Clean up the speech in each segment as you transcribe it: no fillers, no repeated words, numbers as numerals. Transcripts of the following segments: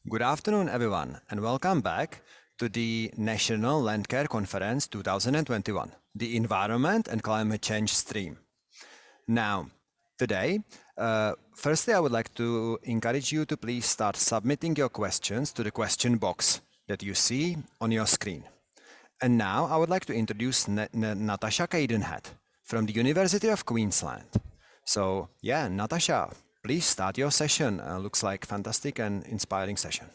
Good afternoon, everyone, and welcome back to the National Landcare Conference 2021, the Environment and Climate Change stream. Now, today, firstly, I would like to encourage you to please start submitting your questions to the question box that you see on your screen. And now I would like to introduce Natasha Cadenhead from the University of Queensland. So, yeah, Natasha, please start your session. Looks like fantastic and inspiring session.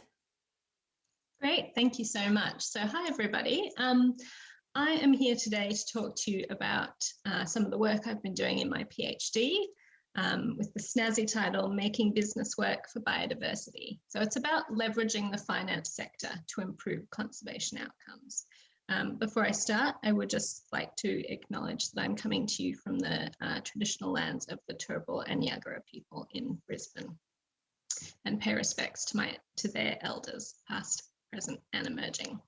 Great, thank you so much. So hi everybody. I am here today to talk to you about some of the work I've been doing in my PhD with the snazzy title, Making Business Work for Biodiversity. So it's about leveraging the finance sector to improve conservation outcomes. Before I start, I would just like to acknowledge that I'm coming to you from the traditional lands of the Turrbal and Yagara people in Brisbane, and pay respects to their elders, past, present and emerging.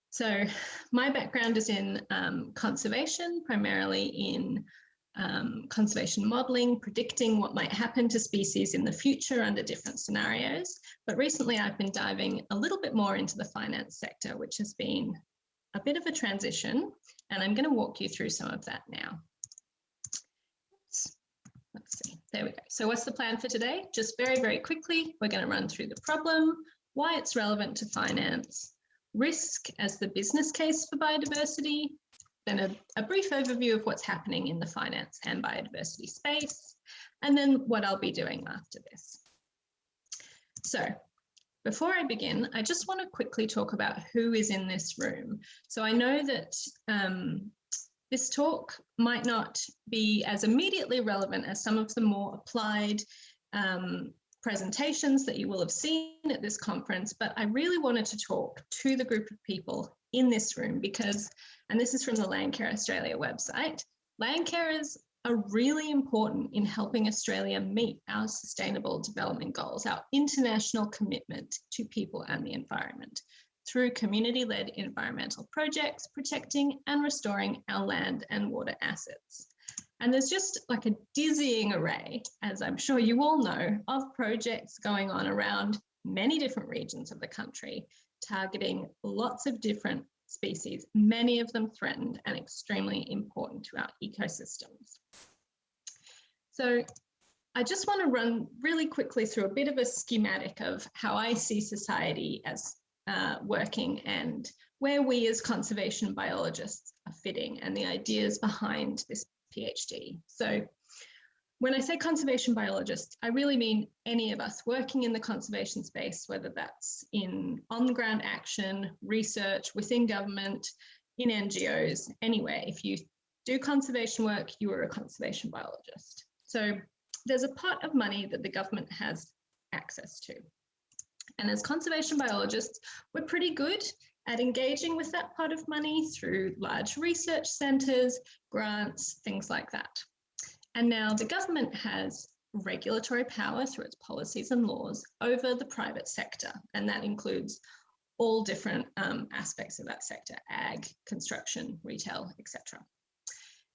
So my background is in conservation, primarily in conservation modelling, predicting what might happen to species in the future under different scenarios. But recently I've been diving a little bit more into the finance sector, which has been a bit of a transition, and I'm going to walk you through some of that now. Let's see, there we go. So what's the plan for today? Just very, very quickly, we're going to run through the problem, why it's relevant to finance, risk as the business case for biodiversity, then a brief overview of what's happening in the finance and biodiversity space, and then what I'll be doing after this. So before I begin, I just want to quickly talk about who is in this room. So I know that this talk might not be as immediately relevant as some of the more applied presentations that you will have seen at this conference, but I really wanted to talk to the group of people in this room because, and this is from the Landcare Australia website, Landcarers are really important in helping Australia meet our sustainable development goals, our international commitment to people and the environment, through community-led environmental projects, protecting and restoring our land and water assets. And there's just like a dizzying array, as I'm sure you all know, of projects going on around many different regions of the country, targeting lots of different species, many of them threatened and extremely important to our ecosystems. So I just want to run really quickly through a bit of a schematic of how I see society as working and where we as conservation biologists are fitting and the ideas behind this PhD. So when I say conservation biologist, I really mean any of us working in the conservation space, whether that's in on-the-ground action, research, within government, in NGOs, anywhere. If you do conservation work, you are a conservation biologist. So there's a pot of money that the government has access to. And as conservation biologists, we're pretty good at engaging with that pot of money through large research centres, grants, things like that. And now the government has regulatory power through its policies and laws over the private sector, and that includes all different aspects of that sector, ag, construction, retail, etc.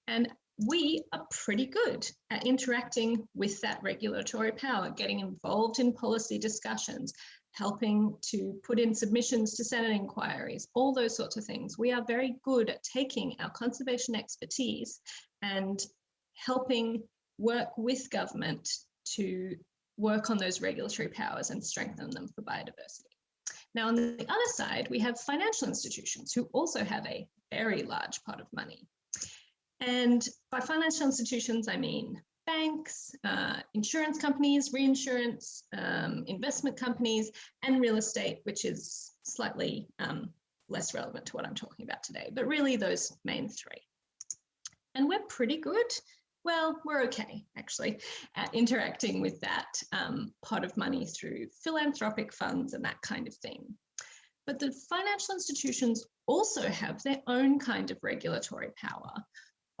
And we are pretty good at interacting with that regulatory power, getting involved in policy discussions, helping to put in submissions to Senate inquiries, all those sorts of things. We are very good at taking our conservation expertise and helping work with government to work on those regulatory powers and strengthen them for biodiversity. Now, on the other side, we have financial institutions who also have a very large pot of money. And by financial institutions, I mean banks, insurance companies, reinsurance, investment companies, and real estate, which is slightly less relevant to what I'm talking about today, but really those main three. And we're pretty good. Well, we're okay, actually, at interacting with that pot of money through philanthropic funds and that kind of thing. But the financial institutions also have their own kind of regulatory power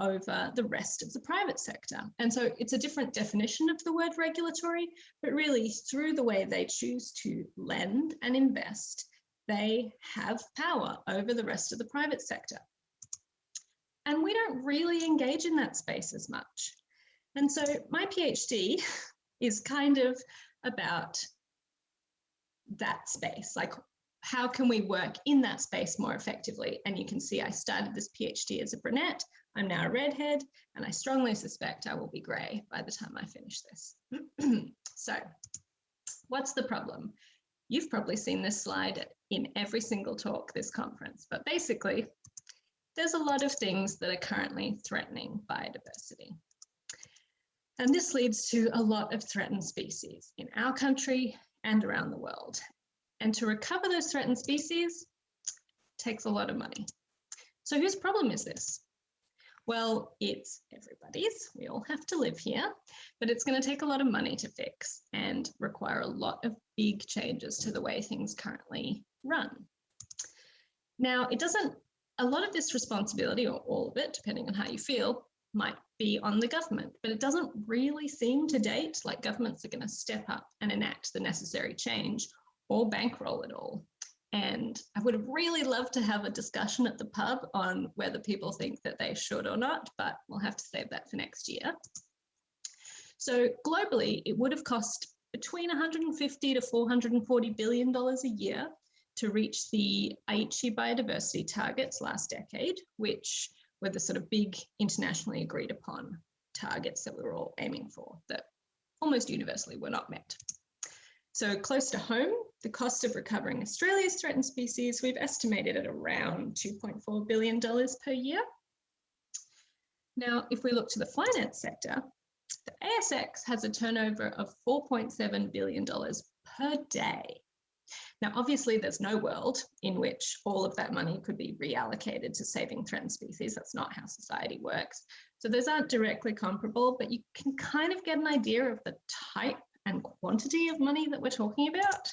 over the rest of the private sector. And so it's a different definition of the word regulatory, but really through the way they choose to lend and invest, they have power over the rest of the private sector. And we don't really engage in that space as much. And so my PhD is kind of about that space. Like, how can we work in that space more effectively? And you can see I started this PhD as a brunette. I'm now a redhead, and I strongly suspect I will be grey by the time I finish this. So what's the problem? You've probably seen this slide in every single talk this conference, but basically, there's a lot of things that are currently threatening biodiversity. And this leads to a lot of threatened species in our country and around the world. And to recover those threatened species takes a lot of money. So whose problem is this? Well, it's everybody's. We all have to live here, but it's going to take a lot of money to fix and require a lot of big changes to the way things currently run. Now, a lot of this responsibility, or all of it, depending on how you feel, might be on the government, but it doesn't really seem to date like governments are going to step up and enact the necessary change or bankroll it all. And I would have really loved to have a discussion at the pub on whether people think that they should or not, but we'll have to save that for next year. So globally, it would have cost between $150 to $440 billion a year to reach the Aichi biodiversity targets last decade, which were the sort of big internationally agreed upon targets that we were all aiming for that almost universally were not met. So close to home, the cost of recovering Australia's threatened species, we've estimated at around $2.4 billion per year. Now, if we look to the finance sector, the ASX has a turnover of $4.7 billion per day. Now, obviously, there's no world in which all of that money could be reallocated to saving threatened species. That's not how society works. So those aren't directly comparable, but you can kind of get an idea of the type and quantity of money that we're talking about.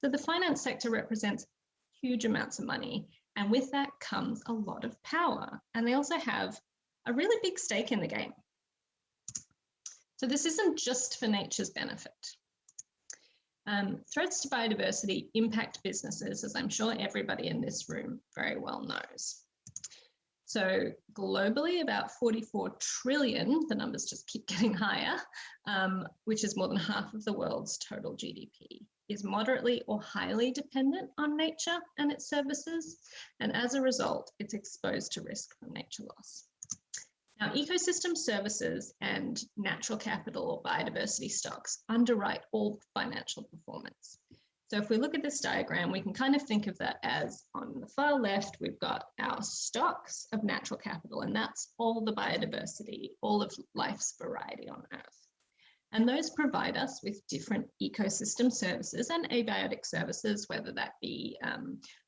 So the finance sector represents huge amounts of money, and with that comes a lot of power. And they also have a really big stake in the game. So this isn't just for nature's benefit. Threats to biodiversity impact businesses, as I'm sure everybody in this room very well knows. So globally, about 44 trillion, the numbers just keep getting higher, which is more than half of the world's total GDP, is moderately or highly dependent on nature and its services. And as a result, it's exposed to risk from nature loss. Now, ecosystem services and natural capital or biodiversity stocks underwrite all financial performance. So if we look at this diagram, we can kind of think of that as, on the far left, we've got our stocks of natural capital, and that's all the biodiversity, all of life's variety on Earth. And those provide us with different ecosystem services and abiotic services, whether that be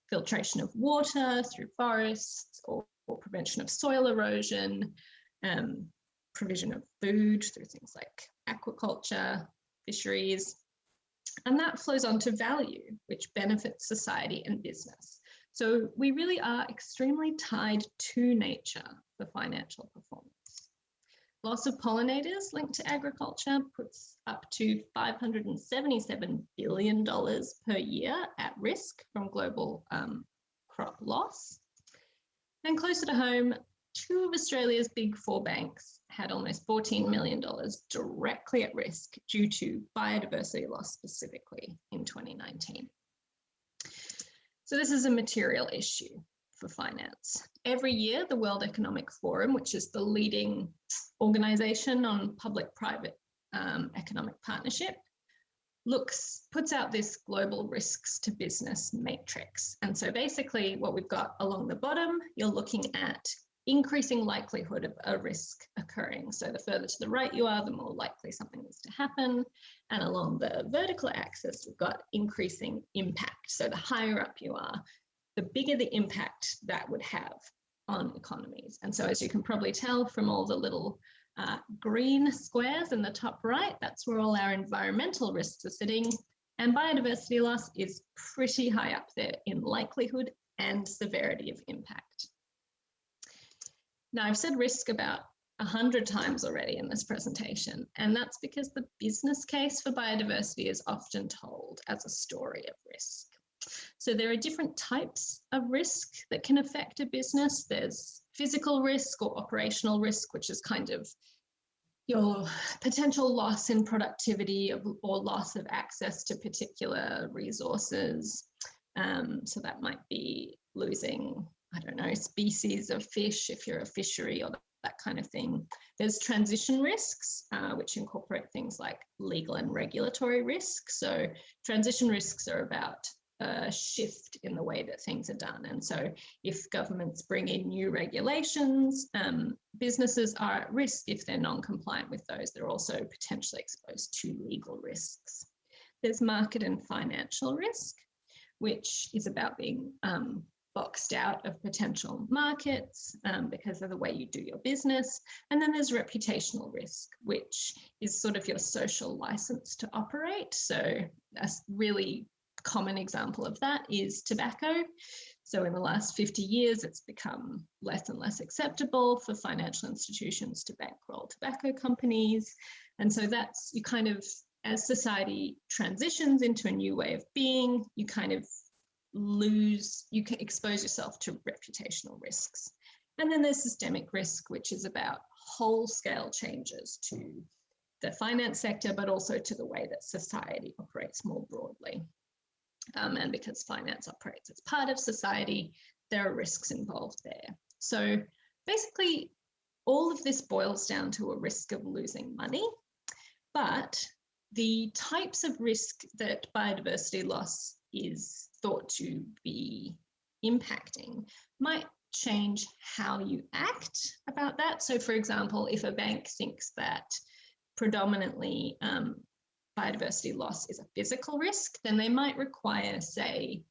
filtration of water through forests or prevention of soil erosion, provision of food through things like aquaculture, fisheries, and that flows on to value, which benefits society and business. So we really are extremely tied to nature for financial performance. Loss of pollinators linked to agriculture puts up to $577 billion per year at risk from global crop loss. And closer to home, two of Australia's big four banks had almost $14 million directly at risk due to biodiversity loss specifically in 2019. So this is a material issue for finance. Every year, the World Economic Forum, which is the leading organization on public-private economic partnership, puts out this global risks to business matrix. And so basically what we've got along the bottom, you're looking at increasing likelihood of a risk occurring. So the further to the right you are, the more likely something is to happen. And along the vertical axis, we've got increasing impact. So the higher up you are, the bigger the impact that would have on economies. And so as you can probably tell from all the little green squares in the top right, that's where all our environmental risks are sitting. And biodiversity loss is pretty high up there in likelihood and severity of impact. Now, I've said risk about 100 times already in this presentation, and that's because the business case for biodiversity is often told as a story of risk. So there are different types of risk that can affect a business. There's physical risk or operational risk, which is kind of your potential loss in productivity or loss of access to particular resources. So that might be losing, I don't know, species of fish if you're a fishery or that kind of thing. There's transition risks, which incorporate things like legal and regulatory risks. So transition risks are about a shift in the way that things are done. And so if governments bring in new regulations, businesses are at risk if they're non-compliant with those. They're also potentially exposed to legal risks. There's market and financial risk, which is about being boxed out of potential markets because of the way you do your business. And then there's reputational risk, which is sort of your social license to operate. So a really common example of that is tobacco. So in the last 50 years, it's become less and less acceptable for financial institutions to bankroll tobacco companies. And so that's, you kind of, as society transitions into a new way of being, you kind of you can expose yourself to reputational risks. And then there's systemic risk, which is about whole-scale changes to the finance sector, but also to the way that society operates more broadly. And because finance operates as part of society, there are risks involved there. So basically, all of this boils down to a risk of losing money, but the types of risk that biodiversity loss is thought to be impacting might change how you act about that. So for example, if a bank thinks that predominantly biodiversity loss is a physical risk, then they might require, say,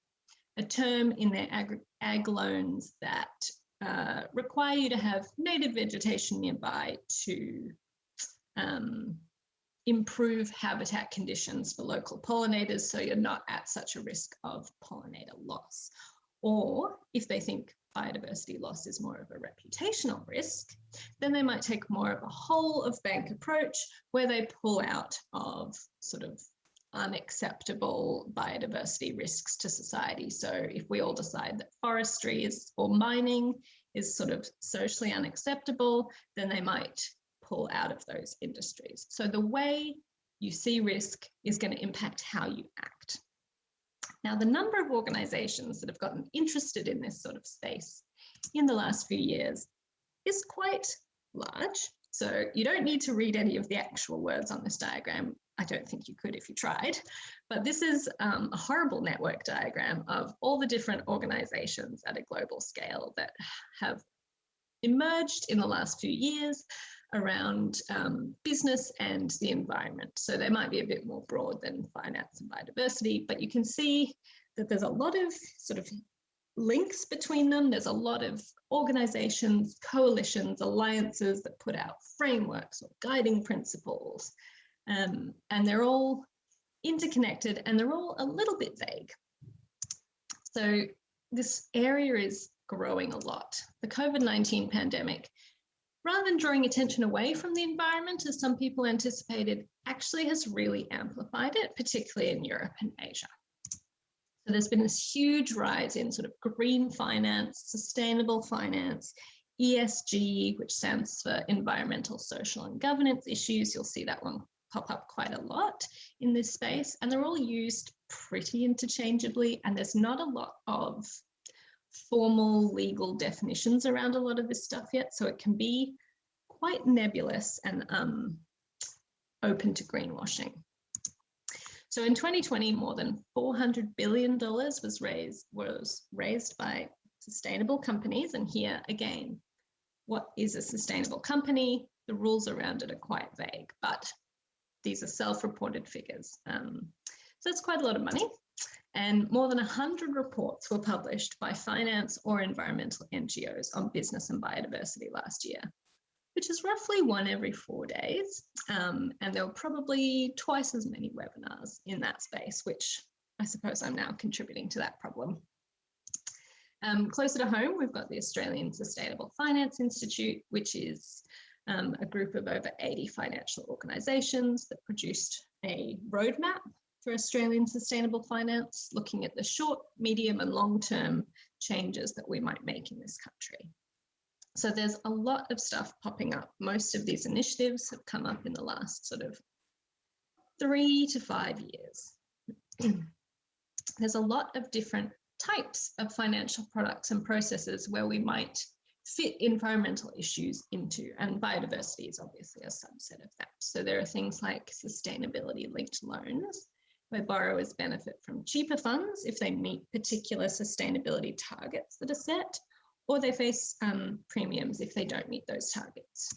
a term in their ag loans that require you to have native vegetation nearby to improve habitat conditions for local pollinators so you're not at such a risk of pollinator loss. Or if they think biodiversity loss is more of a reputational risk, then they might take more of a whole of bank approach where they pull out of sort of unacceptable biodiversity risks to society. So if we all decide that forestry or mining is sort of socially unacceptable, then they might pull out of those industries. So the way you see risk is going to impact how you act. Now, the number of organizations that have gotten interested in this sort of space in the last few years is quite large. So you don't need to read any of the actual words on this diagram. I don't think you could if you tried, but this is a horrible network diagram of all the different organizations at a global scale that have emerged in the last few years around business and the environment. So they might be a bit more broad than finance and biodiversity, but you can see that there's a lot of sort of links between them. There's a lot of organizations, coalitions, alliances that put out frameworks or guiding principles, and they're all interconnected and they're all a little bit vague. So this area is growing a lot. The COVID-19 pandemic, rather than drawing attention away from the environment, as some people anticipated, actually has really amplified it, particularly in Europe and Asia. So there's been this huge rise in sort of green finance, sustainable finance, ESG, which stands for environmental, social, and governance issues. You'll see that one pop up quite a lot in this space, and they're all used pretty interchangeably, and there's not a lot of formal legal definitions around a lot of this stuff yet, so it can be quite nebulous and open to greenwashing. So in 2020, more than $400 billion was raised by sustainable companies. And here again, what is a sustainable company? The rules around it are quite vague, but these are self-reported figures. So it's quite a lot of money. And more than 100 reports were published by finance or environmental NGOs on business and biodiversity last year, which is roughly one every 4 days. And there were probably twice as many webinars in that space, which I suppose I'm now contributing to that problem. Closer to home, we've got the Australian Sustainable Finance Institute, which is a group of over 80 financial organisations that produced a roadmap for Australian sustainable finance, looking at the short, medium and long-term changes that we might make in this country. So there's a lot of stuff popping up. Most of these initiatives have come up in the last sort of 3 to 5 years. There's a lot of different types of financial products and processes where we might fit environmental issues into, and biodiversity is obviously a subset of that. So there are things like sustainability linked loans, where borrowers benefit from cheaper funds if they meet particular sustainability targets that are set, or they face premiums if they don't meet those targets.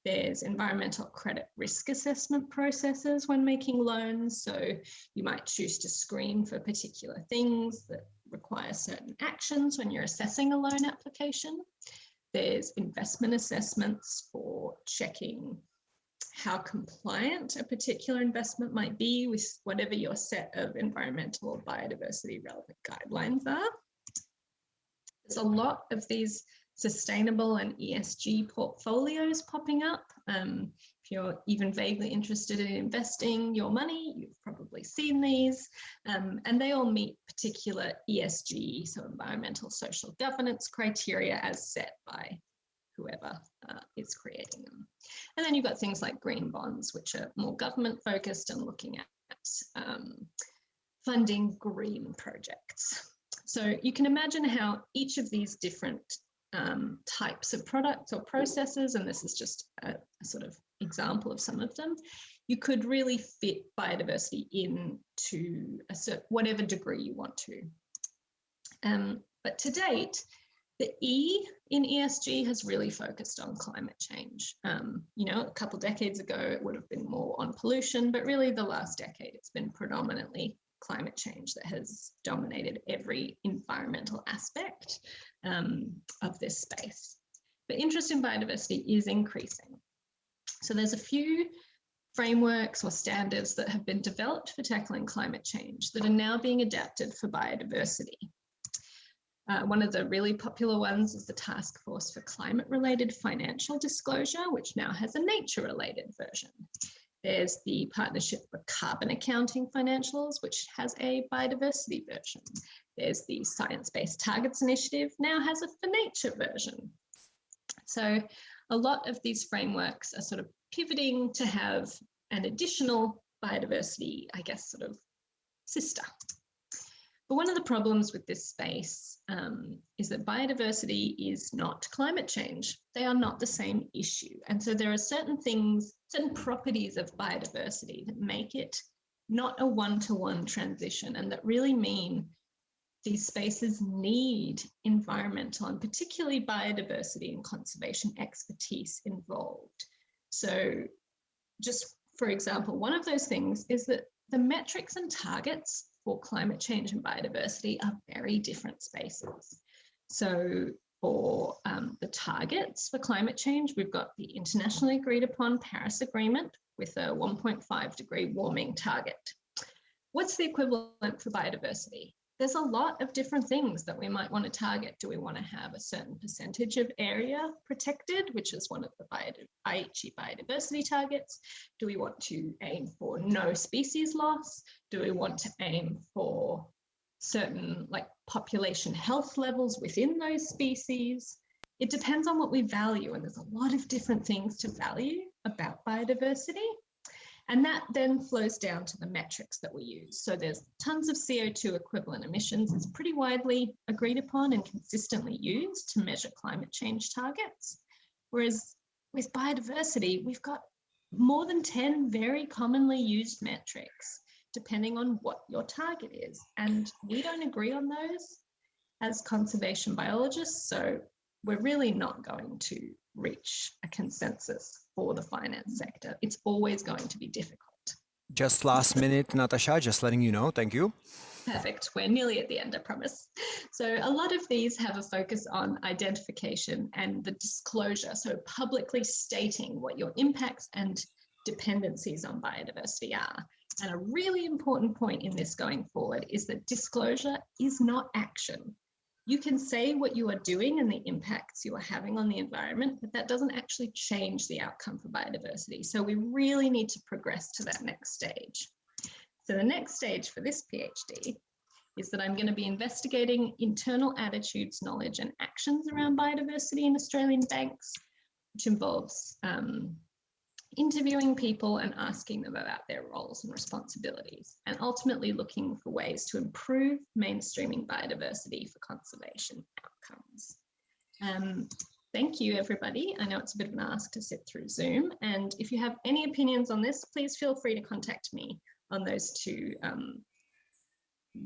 There's environmental credit risk assessment processes when making loans. So you might choose to screen for particular things that require certain actions when you're assessing a loan application. There's investment assessments for checking how compliant a particular investment might be with whatever your set of environmental or biodiversity relevant guidelines are. There's a lot of these sustainable and ESG portfolios popping up. If you're even vaguely interested in investing your money, you've probably seen these, and they all meet particular ESG, so environmental social governance criteria as set by whoever is creating them. And then you've got things like green bonds, which are more government focused and looking at funding green projects. So you can imagine how each of these different types of products or processes, and this is just a sort of example of some of them, you could really fit biodiversity into whatever degree you want to. But to date, the E in ESG has really focused on climate change. You know, a couple of decades ago, it would have been more on pollution, but really the last decade, it's been predominantly climate change that has dominated every environmental aspect of this space. But interest in biodiversity is increasing. So there's a few frameworks or standards that have been developed for tackling climate change that are now being adapted for biodiversity. One of the really popular ones is the Task Force for Climate-Related Financial Disclosure, which now has a nature-related version. There's the Partnership for Carbon Accounting Financials, which has a biodiversity version. There's the Science-Based Targets Initiative, now has a for nature version. So a lot of these frameworks are sort of pivoting to have an additional biodiversity, I guess, sort of sister. But one of the problems with this space is that biodiversity is not climate change. They are not the same issue. And so there are certain things, certain properties of biodiversity that make it not a one-to-one transition, and that really mean these spaces need environmental and particularly biodiversity and conservation expertise involved. So just for example, one of those things is that the metrics and targets for climate change and biodiversity are very different spaces. So for the targets for climate change, we've got the internationally agreed upon Paris Agreement with a 1.5 degree warming target. What's the equivalent for biodiversity? There's a lot of different things that we might want to target. Do we want to have a certain percentage of area protected, which is one of the IHE biodiversity targets? Do we want to aim for no species loss? Do we want to aim for certain like population health levels within those species? It depends on what we value, and there's a lot of different things to value about biodiversity. And that then flows down to the metrics that we use. So there's tons of CO2 equivalent emissions. It's pretty widely agreed upon and consistently used to measure climate change targets. Whereas with biodiversity, we've got more than 10 very commonly used metrics, depending on what your target is. And we don't agree on those as conservation biologists. So we're really not going to reach a consensus for the finance sector. It's always going to be difficult. Just last minute, Natasha, just letting you know. Thank you. Perfect. We're nearly at the end, I promise. So a lot of these have a focus on identification and the disclosure. So publicly stating what your impacts and dependencies on biodiversity are. And a really important point in this going forward is that disclosure is not action. You can say what you are doing and the impacts you are having on the environment, but that doesn't actually change the outcome for biodiversity. So we really need to progress to that next stage. So the next stage for this PhD is that I'm going to be investigating internal attitudes, knowledge, and actions around biodiversity in Australian banks, which involves interviewing people and asking them about their roles and responsibilities, and ultimately looking for ways to improve mainstreaming biodiversity for conservation outcomes. Thank you, everybody. I know it's a bit of an ask to sit through Zoom, and if you have any opinions on this, please feel free to contact me on those two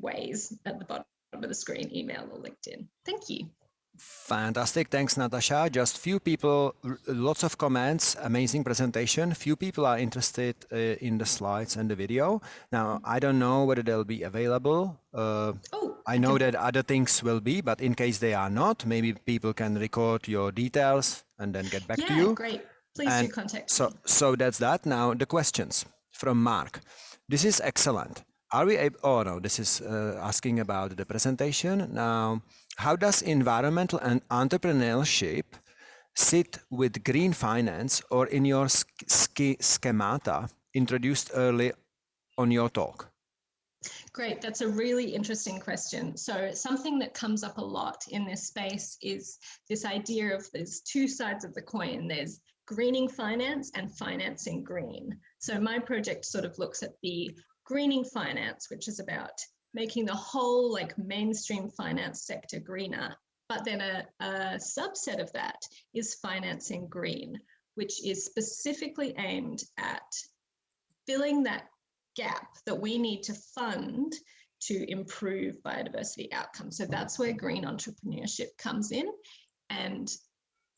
ways at the bottom of the screen, email or LinkedIn. Thank you. Fantastic. Thanks, Natasha. Just few people, lots of comments, amazing presentation. Few people are interested in the slides and the video. Now, I don't know whether they'll be available. I know that other things will be, but in case they are not, maybe people can record your details and then get back to you. Yeah, great. Please do contact me. So that's that. Now, the questions from Mark. This is excellent. Are we able, oh no, this is asking about the presentation. Now, how does environmental and entrepreneurship sit with green finance or in your schemata introduced early on your talk? Great, that's a really interesting question. So something that comes up a lot in this space is this idea of there's two sides of the coin. There's greening finance and financing green. So my project sort of looks at the greening finance, which is about making the whole like mainstream finance sector greener. But then a subset of that is financing green, which is specifically aimed at filling that gap that we need to fund to improve biodiversity outcomes. So that's where green entrepreneurship comes in. And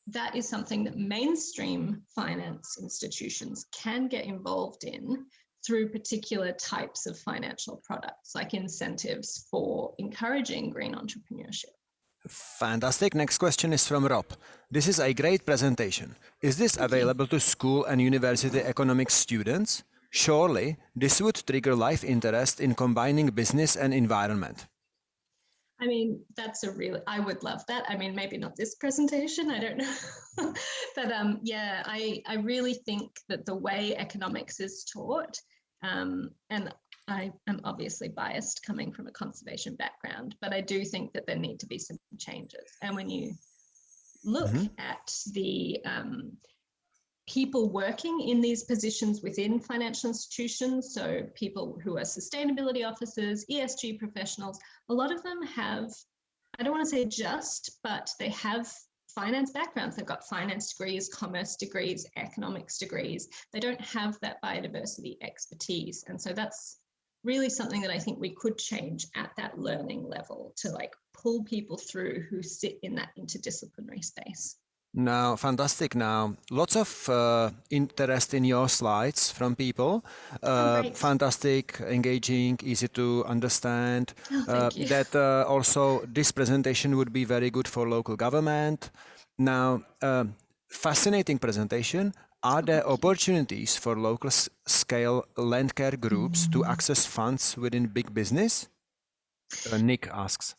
that is something that mainstream finance institutions can get involved in through particular types of financial products, like incentives for encouraging green entrepreneurship. Fantastic. Next question is from Rob. This is a great presentation. Is this available to school and university economics students? Surely this would trigger life interest in combining business and environment. I mean, that's a really, I would love that. I mean, maybe not this presentation, I don't know. But yeah, I really think that the way economics is taught, and I am obviously biased coming from a conservation background, but I do think that there need to be some changes. And when you look at the people working in these positions within financial institutions, so people who are sustainability officers, ESG professionals, a lot of them have, I don't want to say just, but they have finance backgrounds. They've got finance degrees, commerce degrees, economics degrees. They don't have that biodiversity expertise. And so that's really something that I think we could change at that learning level to like pull people through who sit in that interdisciplinary space. Now, fantastic. Now, lots of interest in your slides from people. Fantastic, engaging, easy to understand. Thank you. That also this presentation would be very good for local government. Now, fascinating presentation. Are there opportunities for local scale Landcare groups to access funds within big business? Nick asks.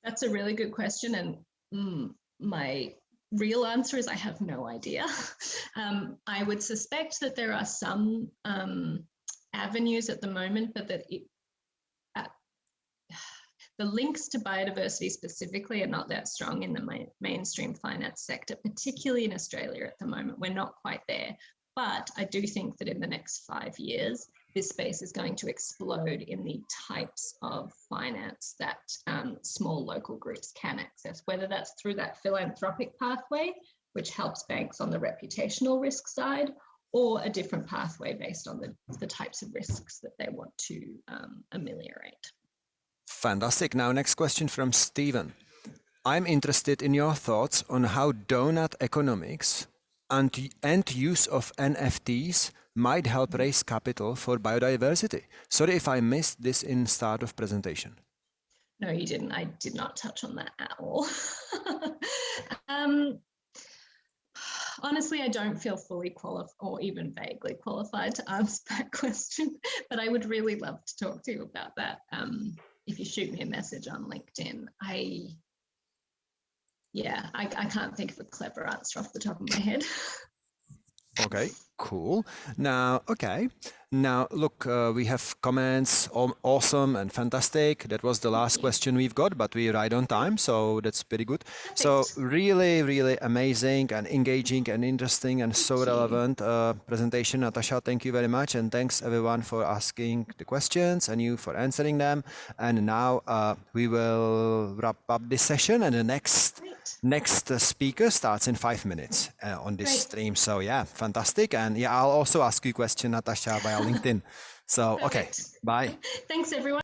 That's a really good question. And my real answer is I have no idea. I would suspect that there are some avenues at the moment, but that the links to biodiversity specifically are not that strong in the mainstream finance sector, particularly in Australia at the moment. We're not quite there. But I do think that in the next 5 years, this space is going to explode in the types of finance that small local groups can access, whether that's through that philanthropic pathway, which helps banks on the reputational risk side, or a different pathway based on the types of risks that they want to ameliorate. Fantastic. Now, next question from Stephen. I'm interested in your thoughts on how donut economics and use of NFTs might help raise capital for biodiversity. Sorry if I missed this in start of presentation. No, you didn't. I did not touch on that at all. Honestly, I don't feel fully qualified or even vaguely qualified to answer that question, but I would really love to talk to you about that. If you shoot me a message on LinkedIn, I can't think of a clever answer off the top of my head. Okay. Cool. Now, okay. Now, look, we have comments. Awesome and fantastic. That was the last question we've got, but we're right on time, so that's pretty good. So, Perfect. really, really amazing and engaging and interesting and so Thank you. relevant presentation, Natasha. Thank you very much, and thanks everyone for asking the questions and you for answering them. And now we will wrap up this session, and the Great. next speaker starts in 5 minutes on this Great. stream. So yeah, fantastic. And yeah, I'll also ask you a question, Natasha, via LinkedIn. So okay, Perfect. bye. Thanks, everyone.